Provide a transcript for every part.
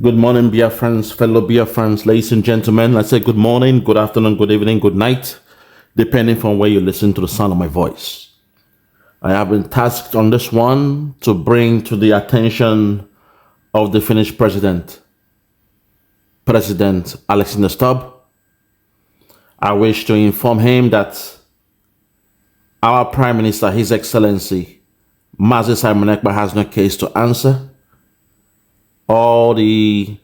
Good morning, Biafrans, fellow Biafrans, ladies and gentlemen. I say good morning, good afternoon, good evening, good night, depending from where you listen to the sound of my voice. I have been tasked on this one to bring to the attention of the Finnish President Alexander Stubb. I wish to inform him that our Prime Minister, His Excellency, Mazi Simon Ekpa, has no case to answer. All the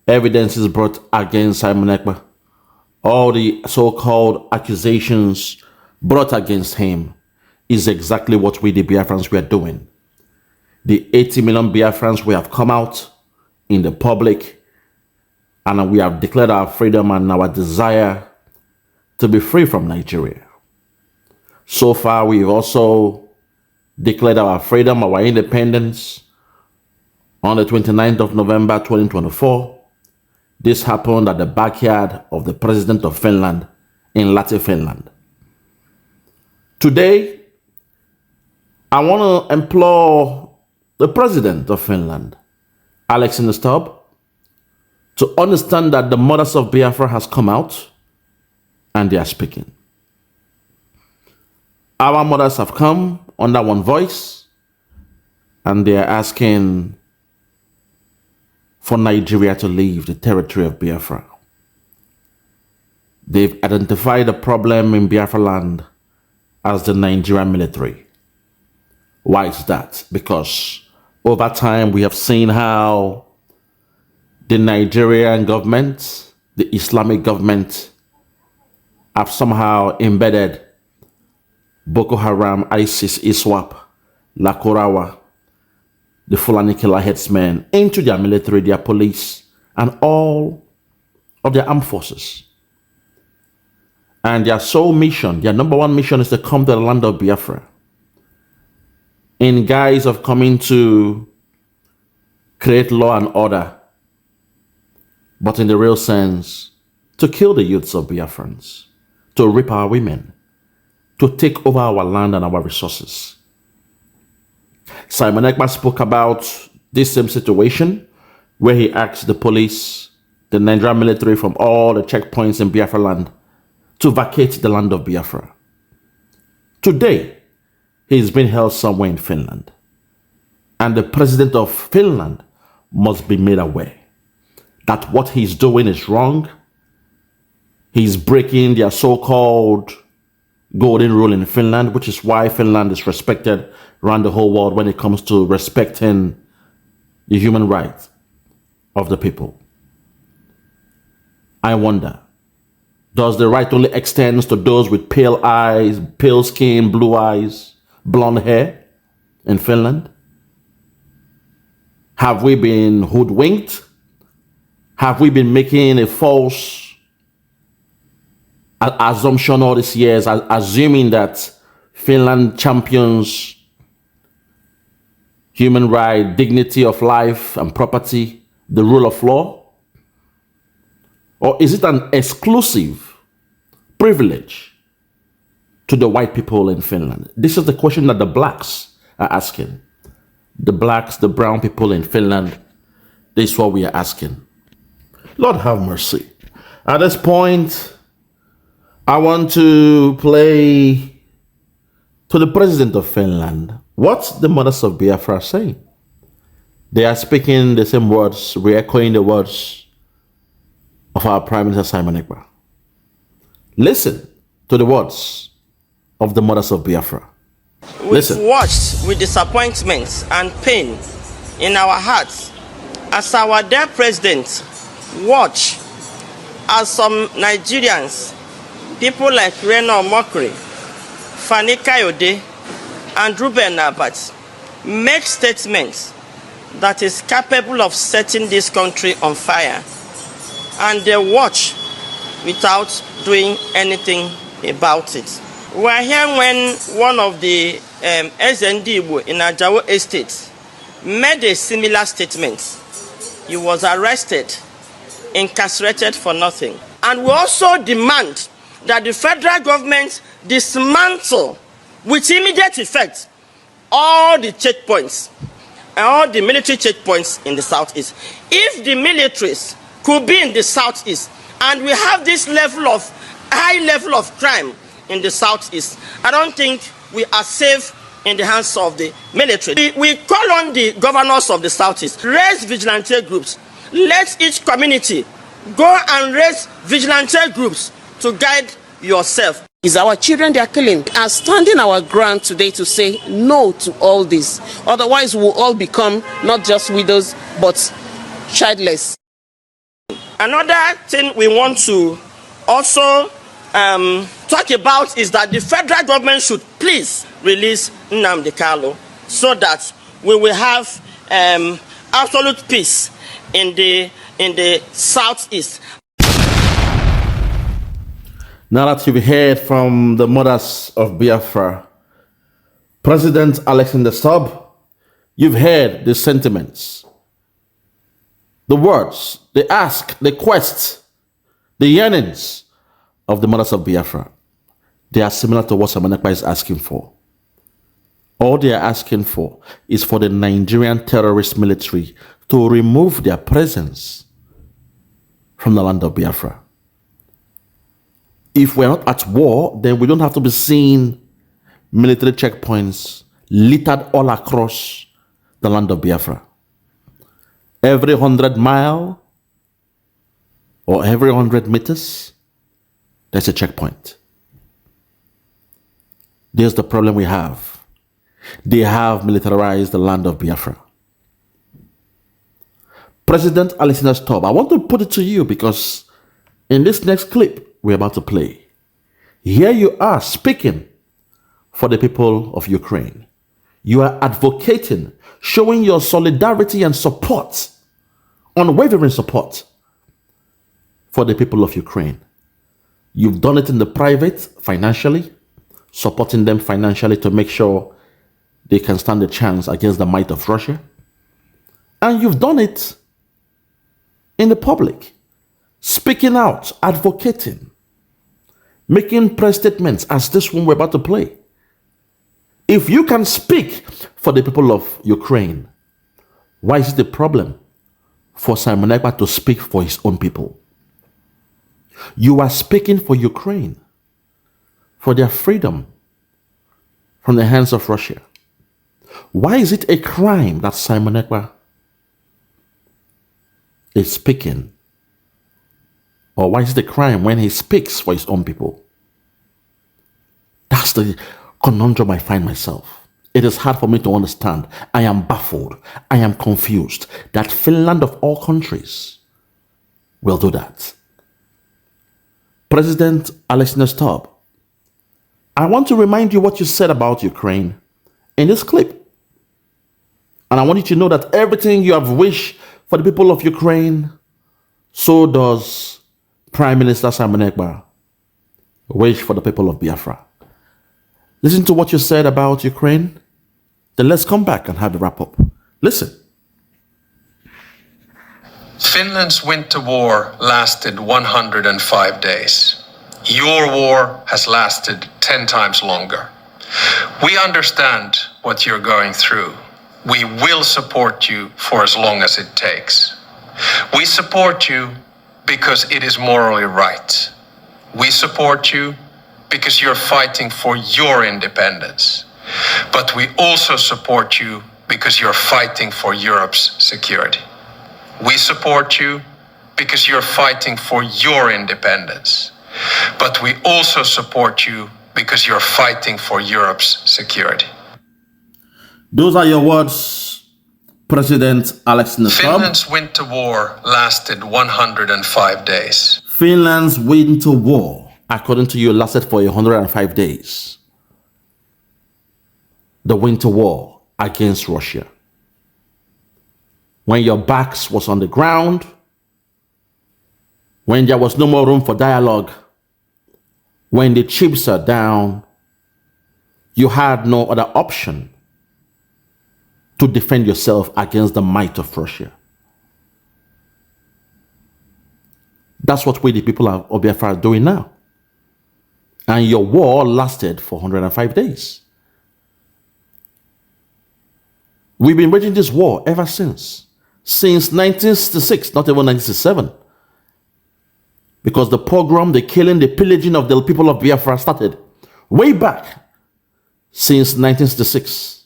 evidence is brought against Simon Ekpa. All the so-called accusations brought against him is exactly what we, the Biafrans, we are doing. The 80 million Biafrans, we have come out in the public and we have declared our freedom and our desire to be free from Nigeria. So far, we've also declared our freedom, our independence, on the 29th of November 2024, this happened at the backyard of the President of Finland in Lahti, Finland. Today, I want to implore the President of Finland, Alexander Stubb, to understand that the mothers of Biafra has come out and they are speaking. Our mothers have come under one voice and they are asking for Nigeria to leave the territory of Biafra. They've identified the problem in Biafra land as the Nigerian military. Why is that? Because over time we have seen how the Nigerian government, the Islamic government, have somehow embedded Boko Haram, ISIS, ISWAP, Lakurawa, the Fulani killer headsmen, into their military, their police, and all of their armed forces. And their sole mission, their number one mission, is to come to the land of Biafra in guise of coming to create law and order, but in the real sense, to kill the youths of Biafrans, to rape our women, to take over our land and our resources. Simon Ekpa spoke about this same situation where he asked the police, the Nigerian military from all the checkpoints in Biafra land to vacate the land of Biafra. Today, he is being held somewhere in Finland. And the president of Finland must be made aware that what he's doing is wrong. He's breaking their so-called golden rule in Finland, which is why Finland is respected around the whole world when it comes to respecting the human rights of the people. I wonder, does the right only extend to those with pale eyes, pale skin, blue eyes, blonde hair in Finland? Have we been hoodwinked? Have we been making a false assumption all these years, assuming that Finland champions human right, dignity of life and property, the rule of law? Or is it an exclusive privilege to the white people in Finland? This is the question that the blacks are asking. The blacks, the brown people in Finland, this is what we are asking. Lord have mercy. At this point, I want to play to the President of Finland what the mothers of Biafra are saying. They are speaking the same words, re-echoing the words of our Prime Minister Simon Ekpa. Listen to the words of the mothers of Biafra. Listen. We've watched with disappointment and pain in our hearts as our dear President watch as some Nigerians, people like Reno Mokri, Fani Kayode, and Ruben Abat, make statements that is capable of setting this country on fire, and they watch without doing anything about it. We are here when one of the SND in Ajawo Estate made a similar statement. He was arrested, incarcerated for nothing. And we also demand that the federal government dismantle with immediate effect all the checkpoints all the military checkpoints in the southeast. If the militaries could be in the southeast, and we have this high level of crime in the southeast, I don't think we are safe in the hands of the military. We call on the governors of the southeast, raise vigilante groups. Let each community go and raise vigilante groups to guide yourself. Is our children they are killing. We are standing our ground today to say no to all this. Otherwise, we'll all become not just widows, but childless. Another thing we want to also talk about is that the federal government should please release Nnamdi Kanu so that we will have absolute peace in the southeast. Now that you've heard from the mothers of Biafra, President Alexander Stubb, you've heard the sentiments, the words, the ask, the quest, the yearnings of the mothers of Biafra. They are similar to what Simon Ekpa is asking for. All they are asking for is for the Nigerian terrorist military to remove their presence from the land of Biafra. If we're not at war, then we don't have to be seeing military checkpoints littered all across the land of Biafra. Every 100 miles or every 100 meters, there's a checkpoint. There's the problem we have. They have militarized the land of Biafra. President Alexander Stubb, I want to put it to you because in this next clip we're about to play, here you are speaking for the people of Ukraine. You are advocating, showing your solidarity and support, unwavering support for the people of Ukraine. You've done it in the private, financially, supporting them financially to make sure they can stand a chance against the might of Russia. And you've done it in the public, speaking out, advocating, making press statements as this one we're about to play. If you can speak for the people of Ukraine, why is it a problem for Simon Ekpa to speak for his own people? You are speaking for Ukraine, for their freedom from the hands of Russia. Why is it a crime that Simon Ekpa is speaking? Or why is it a crime when he speaks for his own people? That's the conundrum I find myself. It is hard for me to understand. I am baffled. I am confused that Finland of all countries will do that. President Alexander Stubb, I want to remind you what you said about Ukraine in this clip. And I want you to know that everything you have wished for the people of Ukraine, so does Prime Minister Simon Ekpa wish for the people of Biafra. Listen to what you said about Ukraine. Then let's come back and have a wrap up. Listen. Finland's winter war lasted 105 days. Your war has lasted 10 times longer. We understand what you're going through. We will support you for as long as it takes. We support you because it is morally right. We support you because you're fighting for your independence. But we also support you because you're fighting for Europe's security. We support you because you're fighting for your independence. But we also support you because you're fighting for Europe's security. Those are your words, President Alexander Stubb. Finland's winter war lasted 105 days. Finland's winter war, according to you, lasted for 105 days. The winter war against Russia. When your backs was on the ground, when there was no more room for dialogue, when the chips are down, you had no other option to defend yourself against the might of Russia. That's what we, the people of Biafra, are doing now. And your war lasted for 105 days. We've been waging this war ever since. Since 1966, not even 1967. Because the pogrom, the killing, the pillaging of the people of Biafra started way back since 1966.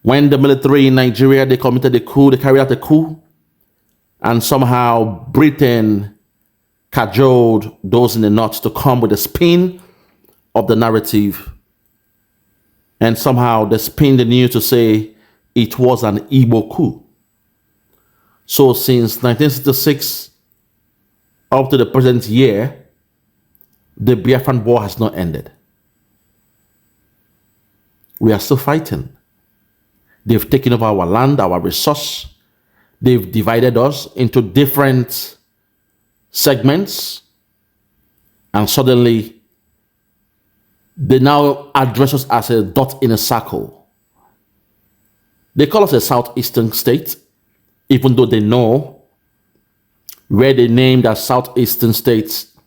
When the military in Nigeria, they committed a coup, they carried out a coup, and somehow Britain cajoled those in the north to come with a spin of the narrative. And somehow they spin the news to say it was an Igbo coup. So since 1966 up to the present year, the Biafran war has not ended. We are still fighting. They've taken over our land, our resource. They've divided us into different segments. And suddenly, they now address us as a dot in a circle. They call us a southeastern state, even though they know where they named as southeastern states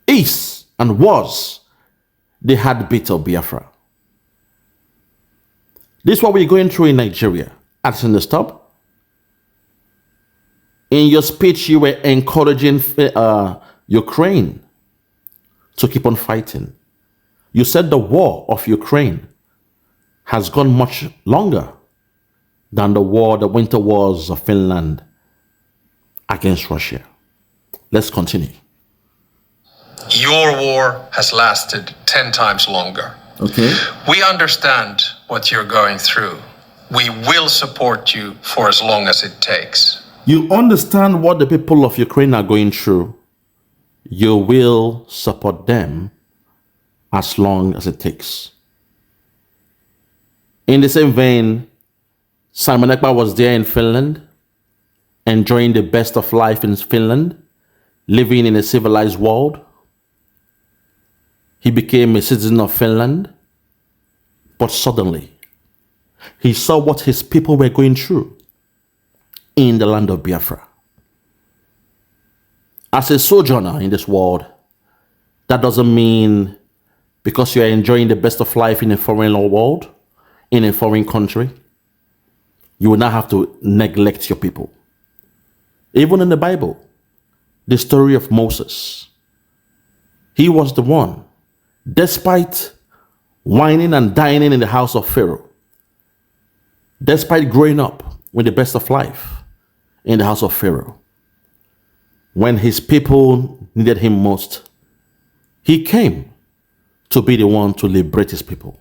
is and was the heartbeat of Biafra. This is what we're going through in Nigeria. Adding the Stubb. In your speech, you were encouraging Ukraine to keep on fighting. You said the war of Ukraine has gone much longer than the winter wars of Finland against Russia. Let's continue. Your war has lasted 10 times longer. Okay. We understand what you're going through. We will support you for as long as it takes. You understand what the people of Ukraine are going through. You will support them as long as it takes. In the same vein, Simon Ekpa was there in Finland, enjoying the best of life in Finland, living in a civilized world. He became a citizen of Finland, but suddenly, he saw what his people were going through in the land of Biafra. As a sojourner in this world, that doesn't mean because you are enjoying the best of life in a foreign world, in a foreign country, you will not have to neglect your people. Even in the Bible, the story of Moses, he was the one, despite whining and dining in the house of Pharaoh, despite growing up with the best of life in the house of Pharaoh, when his people needed him most, he came to be the one to liberate his people.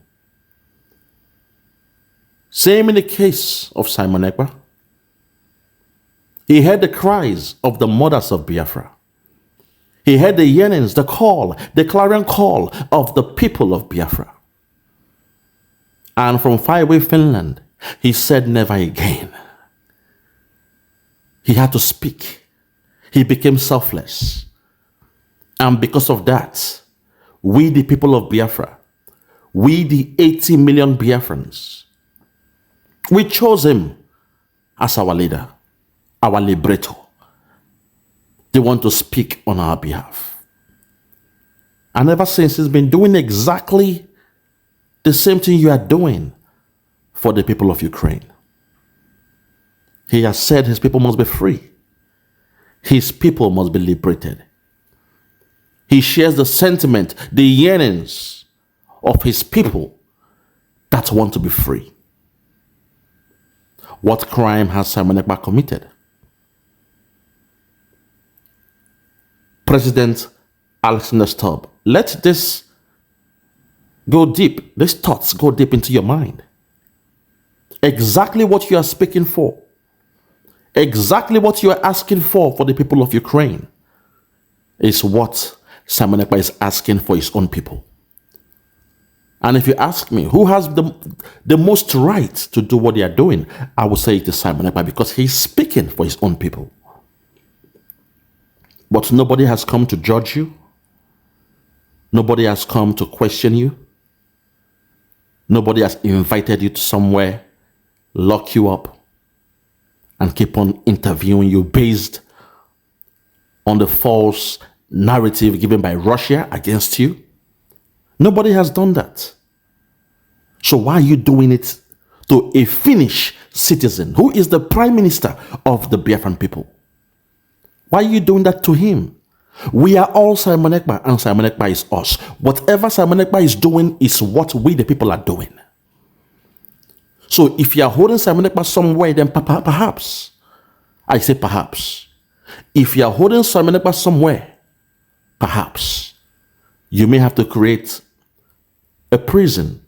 Same in the case of Simon Ekpa. He heard the cries of the mothers of Biafra. He heard the yearnings, the call, the clarion call of the people of Biafra. And from far away Finland, he said never again. He had to speak. He became selfless. And because of that, we the people of Biafra, we the 80 million Biafrans, we chose him as our leader, our liberator. They want to speak on our behalf. And ever since, he's been doing exactly the same thing you are doing for the people of Ukraine. He has said his people must be free. His people must be liberated. He shares the sentiment, the yearnings of his people that want to be free. What crime has Simon Ekpa committed? President Alexander Stubb, let this go deep, these thoughts go deep into your mind. Exactly what you are speaking for, exactly what you are asking for the people of Ukraine is what Simon Ekpa is asking for his own people. And if you ask me, who has the most right to do what they are doing, I will say it is Simon Ekpa because he's speaking for his own people. But nobody has come to judge you. Nobody has come to question you. Nobody has invited you to somewhere, lock you up, and keep on interviewing you based on the false narrative given by Russia against you. Nobody has done that. So why are you doing it to a Finnish citizen who is the prime minister of the Biafran people? Why are you doing that to him? We are all Simon Ekpa, and Simon Ekpa is us. Whatever Simon Ekpa is doing is what we the people are doing. So if you are holding Simon Ekpa somewhere, then perhaps, I say perhaps, if you are holding Simon Ekpa somewhere, perhaps, you may have to create a prison,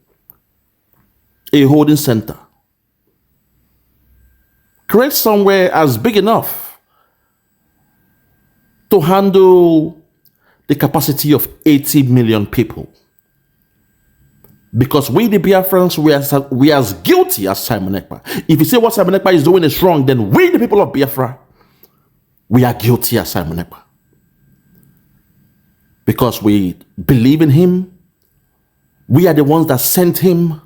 a holding center. Create somewhere as big enough to handle the capacity of 80 million people. Because we, the Biafrans, we are as guilty as Simon Ekpa. If you say what Simon Ekpa is doing is wrong, then we, the people of Biafra, we are guilty as Simon Ekpa. Because we believe in him. We are the ones that sent him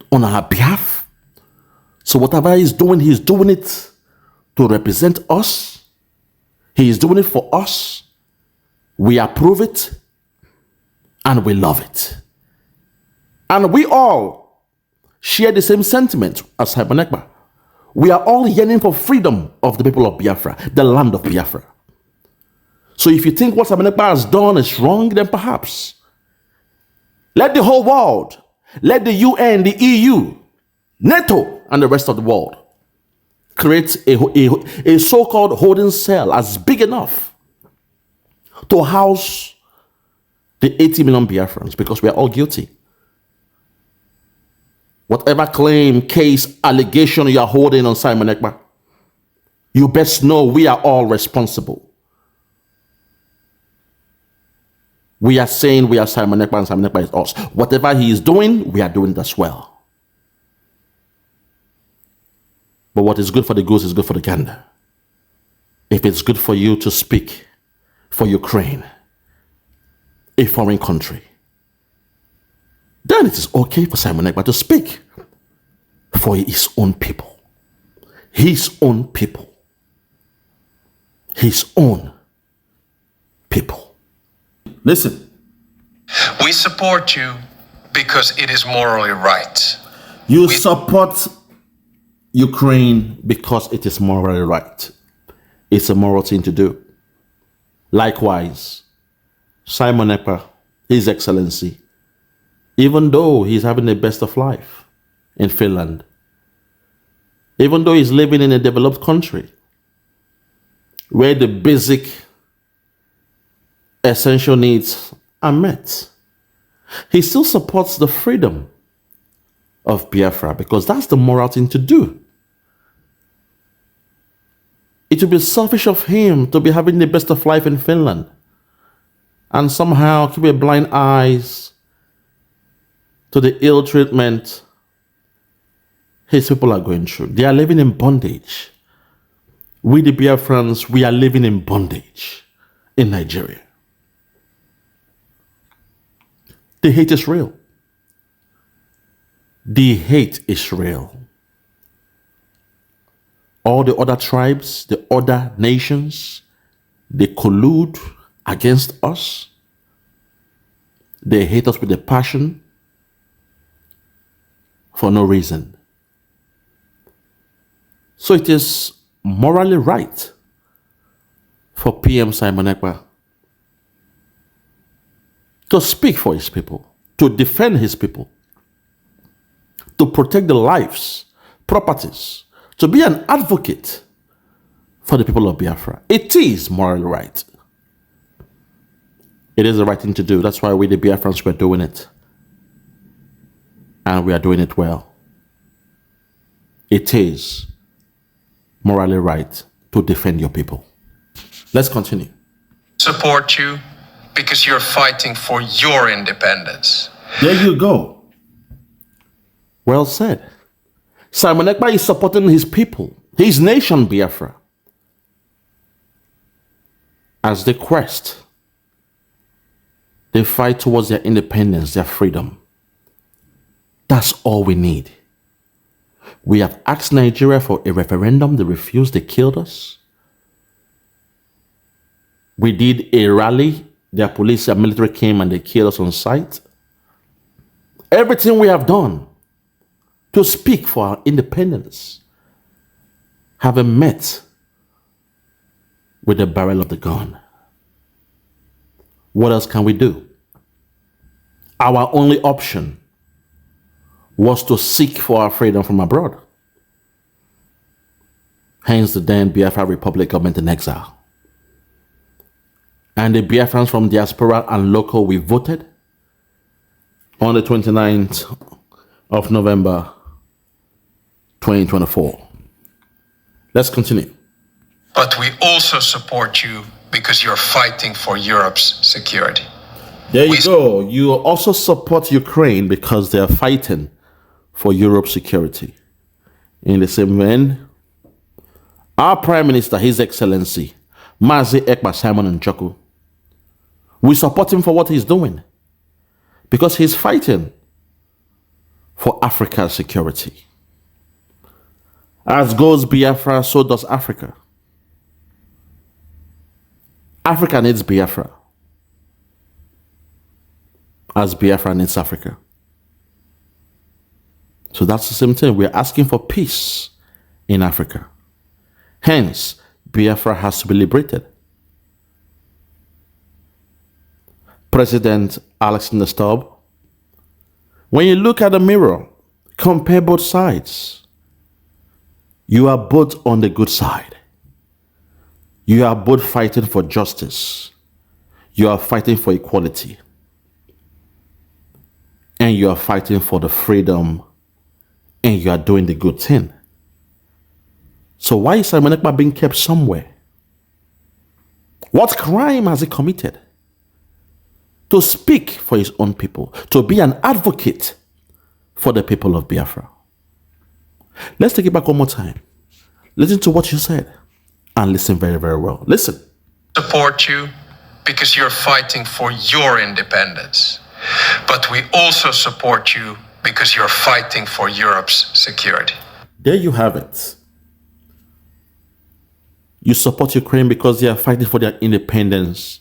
on our behalf. So whatever he's doing it to represent us. He is doing it for us. We approve it and we love it. And we all share the same sentiment as Simon Ekpa. We are all yearning for freedom of the people of Biafra, the land of Biafra. So if you think what Simon Ekpa has done is wrong, then perhaps let the whole world, let the UN, the EU, NATO, and the rest of the world create a so-called holding cell as big enough to house the 80 million Biafrans, because we are all guilty. Whatever claim, case, allegation you are holding on Simon Ekpa, you best know we are all responsible. We are saying we are Simon Ekpa and Simon Ekpa is us. Whatever he is doing, we are doing it as well. But what is good for the goose is good for the gander. If it's good for you to speak for Ukraine, a foreign country, then it is okay for Simon Ekpa to speak for his own people. His own people. His own people. Listen. We support you because it is morally right. You support Ukraine because it is morally right. It's a moral thing to do. Likewise, Simon Ekpa, His Excellency, even though he's having the best of life in Finland, even though he's living in a developed country where the basic essential needs are met, he still supports the freedom of Biafra because that's the moral thing to do. It would be selfish of him to be having the best of life in Finland and somehow keep a blind eyes to the ill treatment his people are going through. They are living in bondage. We, the Biafrans, we are living in bondage in Nigeria. The hate is real. The hate is real. All the other tribes, the other nations, they collude against us. They hate us with a passion for no reason. So it is morally right for PM Simon Ekpa to speak for his people, to defend his people, to protect the lives, properties, to be an advocate for the people of Biafra. It is morally right. It is the right thing to do. That's why we, the Biafrans, were doing it. And we are doing it well. It is morally right to defend your people. Let's continue. Support you because you're fighting for your independence. There you go. Well said. Simon Ekpa is supporting his people, his nation, Biafra, as they quest, they fight towards their independence, their freedom. That's all we need. We have asked Nigeria for a referendum. They refused. They killed us. We did a rally. Their police and military came and they killed us on sight. Everything we have done to speak for our independence, having met with the barrel of the gun. What else can we do? Our only option was to seek for our freedom from abroad. Hence the then Biafra Republic government in exile. And the Biafrans from diaspora and local, we voted on the 29th of November 2024. Let's continue. But we also support you because you're fighting for Europe's security. There you go. You also support Ukraine because they are fighting for Europe's security. In the same vein, our Prime Minister, His Excellency, Mazi Ekpa Simon Njoku, we support him for what he's doing because he's fighting for Africa's security. As goes Biafra, so does Africa. Africa needs Biafra, as Biafra needs Africa. So that's the same thing. We're asking for peace in Africa. Hence, Biafra has to be liberated. President Alexander Stubb, when you look at the mirror, compare both sides. You are both on the good side. You are both fighting for justice. You are fighting for equality. And you are fighting for the freedom. And you are doing the good thing. So why is Simon Ekpa being kept somewhere? What crime has he committed? To speak for his own people. To be an advocate for the people of Biafra. Let's take it back one more time. Listen to what you said. And listen very, very well. Listen. Support you because you're fighting for your independence. But we also support you because you're fighting for Europe's security. There you have it. You support Ukraine because they are fighting for their independence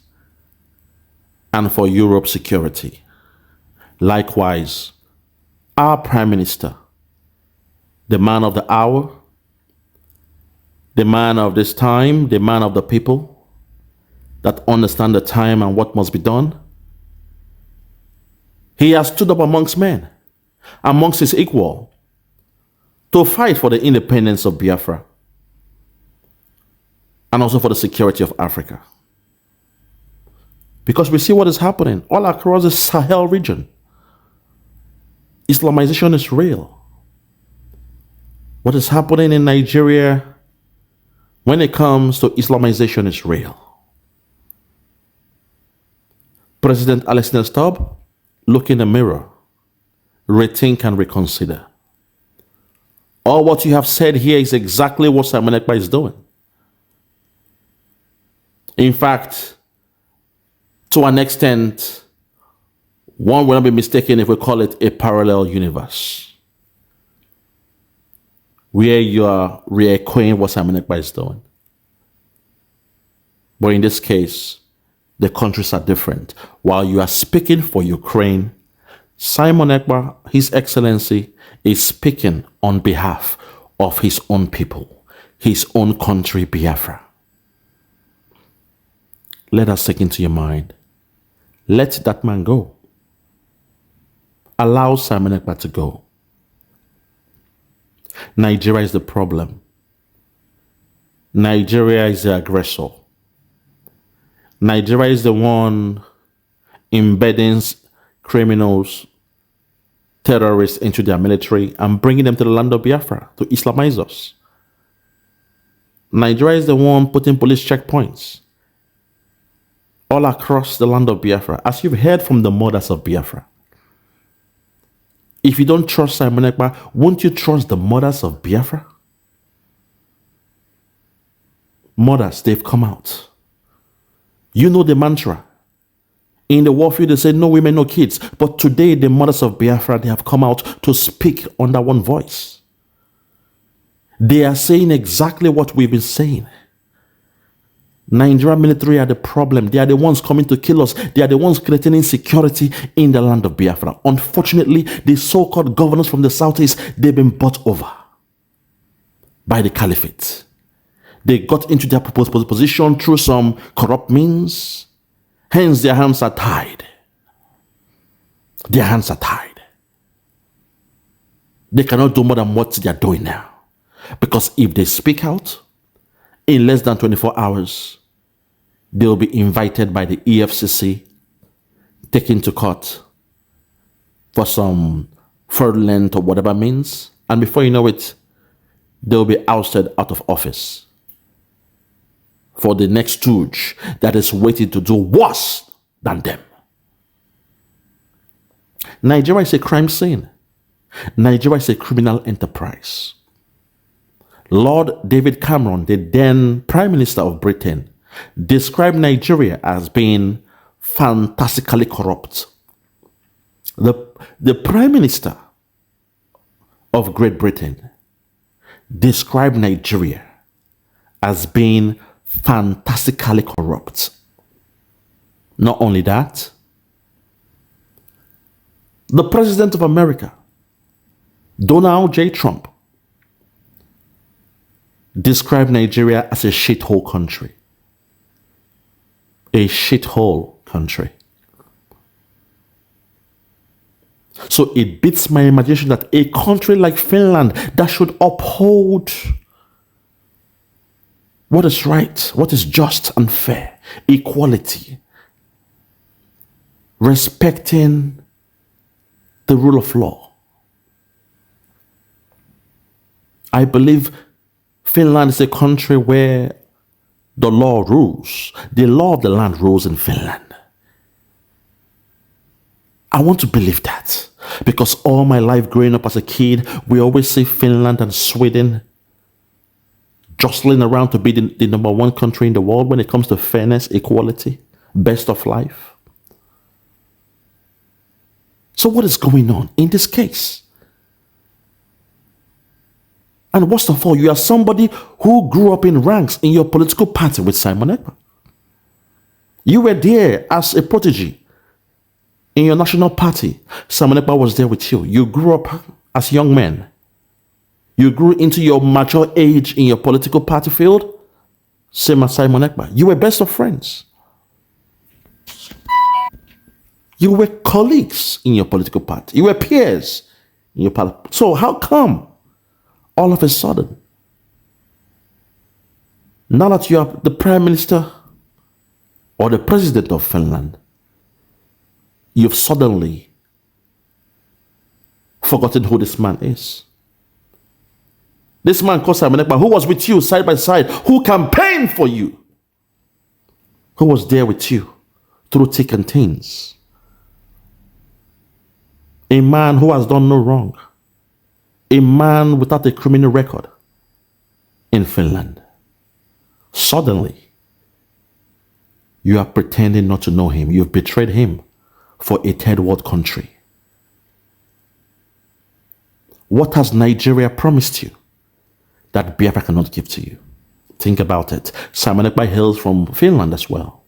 and for Europe's security. Likewise, our Prime Minister, the man of the hour, the man of this time, the man of the people that understand the time and what must be done, he has stood up amongst men, amongst his equal, to fight for the independence of Biafra and also for the security of Africa. Because we see what is happening all across the Sahel region. Islamization is real. What is happening in Nigeria when it comes to Islamization is real. President Alexander Stubb, look in the mirror, rethink and reconsider. All what you have said here is exactly what Simon Ekpa is doing. In fact, to an extent, one will not be mistaken if we call it a parallel universe, where you are re-echoing what Simon Ekpa is doing. But in this case, the countries are different. While you are speaking for Ukraine, Simon Ekpa, His Excellency, is speaking on behalf of his own people, his own country, Biafra. Let us take into your mind. Let that man go. Allow Simon Ekpa to go. Nigeria is the problem. Nigeria is the aggressor. Nigeria is the one embedding criminals, terrorists into their military and bringing them to the land of Biafra to Islamize us. Nigeria is the one putting police checkpoints all across the land of Biafra, as you've heard from the mothers of Biafra. If you don't trust Simon Ekpa, won't you trust the mothers of Biafra? Mothers, they've come out. You know the mantra. In the warfield, they say no women, no kids. But today, the mothers of Biafra, they have come out to speak under one voice. They are saying exactly what we've been saying. Nigerian military are the problem. They are the ones coming to kill us. They are the ones creating insecurity in the land of Biafra. Unfortunately, the so-called governors from the southeast, they've been bought over by the caliphate. They got into their proposed position through some corrupt means. Hence, their hands are tied. Their hands are tied. They cannot do more than what they are doing now. Because if they speak out, in less than 24 hours, they'll be invited by the EFCC, taken to court for some fraudulent or whatever means. And before you know it, they'll be ousted out of office for the next stooge that is waiting to do worse than them. Nigeria is a crime scene. Nigeria is a criminal enterprise. Lord David Cameron, the then Prime Minister of Britain, described Nigeria as being fantastically corrupt. The Prime Minister of Great Britain described Nigeria as being fantastically corrupt. Not only that, the President of America, Donald J. Trump, described Nigeria as a shithole country. A shithole country. So it beats my imagination that a country like Finland that should uphold what is right, what is just and fair, equality, respecting the rule of law. I believe Finland is a country where the law rules. The law of the land rules in Finland. I want to believe that because all my life growing up as a kid, we always see Finland and Sweden jostling around to be the number one country in the world when it comes to fairness, equality, best of life. So what is going on in this case? And worst of all, you are somebody who grew up in ranks in your political party with Simon Ekpa. You were there as a protege in your national party. Simon Ekpa was there with you. You grew up as young men. You grew into your mature age in your political party field. Same as Simon Ekpa. You were best of friends. You were colleagues in your political party. You were peers in your party. So how come all of a sudden, now that you are the Prime Minister or the President of Finland, you've suddenly forgotten who this man is? This man called Simon Ekpa, who was with you side by side, who campaigned for you, who was there with you through thick and thins. A man who has done no wrong. A man without a criminal record in Finland. Suddenly, you are pretending not to know him. You've betrayed him for a third world country. What has Nigeria promised you that Biafra cannot give to you? Think about it. Simon Ekpa hails from Finland as well.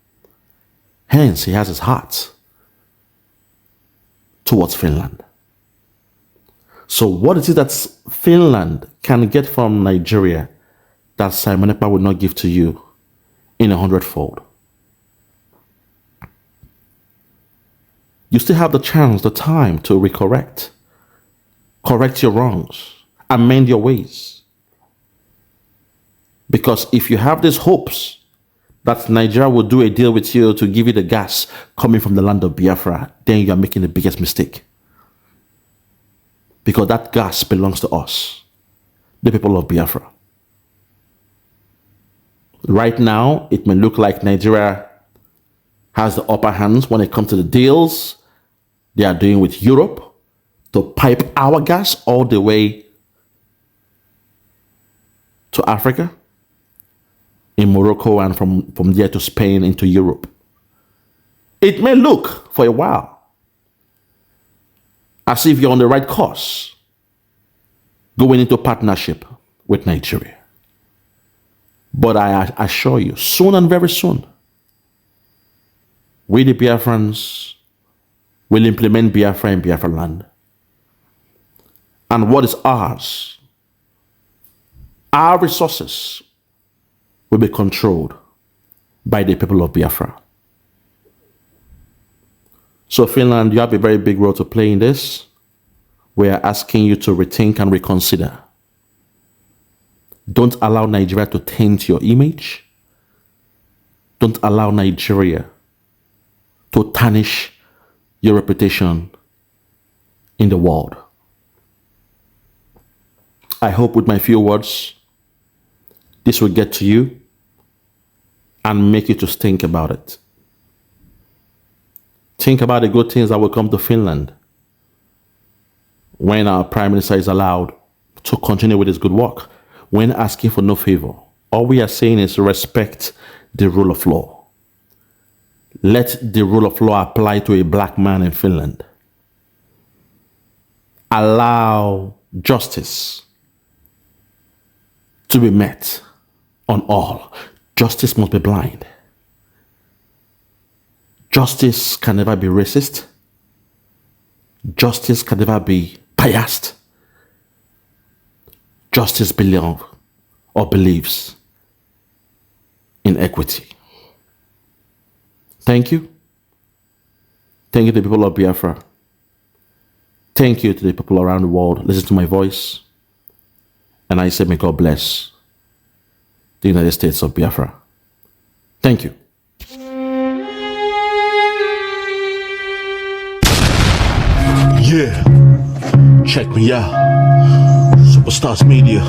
Hence, he has his heart towards Finland. So what is it that Finland can get from Nigeria that Simon Ekpa would not give to you in 100-fold? You still have the chance, the time to correct your wrongs, amend your ways. Because if you have these hopes that Nigeria will do a deal with you to give you the gas coming from the land of Biafra, then you are making the biggest mistake. Because that gas belongs to us, the people of Biafra. Right now, it may look like Nigeria has the upper hands when it comes to the deals they are doing with Europe to pipe our gas all the way to Africa, in Morocco, and from there to Spain into Europe. It may look for a while as if you're on the right course going into partnership with Nigeria. But I assure you, soon and very soon, we the Biafrans will implement Biafra in Biafra land. And what is ours, our resources, will be controlled by the people of Biafra. So Finland, you have a very big role to play in this. We are asking you to rethink and reconsider. Don't allow Nigeria to taint your image. Don't allow Nigeria to tarnish your reputation in the world. I hope with my few words, this will get to you and make you to think about it. Think about the good things that will come to Finland when our Prime Minister is allowed to continue with his good work, when asking for no favor. All we are saying is respect the rule of law. Let the rule of law apply to a black man in Finland. Allow justice to be met on all. Justice must be blind. Justice can never be racist. Justice can never be biased. Justice believes in equity. Thank you. Thank you to the people of Biafra. Thank you to the people around the world. Listen to my voice. And I say, may God bless the United States of Biafra. Thank you. Yeah, check me out. Superstars Media.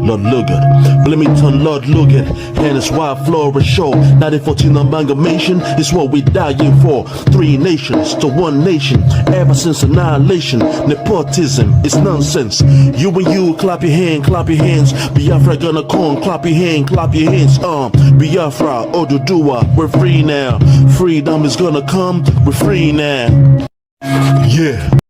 Lord Lugard, Bloomington, Lord Lugard, and it's wild Flora show. 1914 amalgamation is what we dying for. 3 nations to 1 nation. Ever since annihilation, nepotism is nonsense. You and you, clap your hands. Biafra gonna come, clap your hands. Biafra, Odudua, we're free now. Freedom is gonna come, we're free now. Yeah.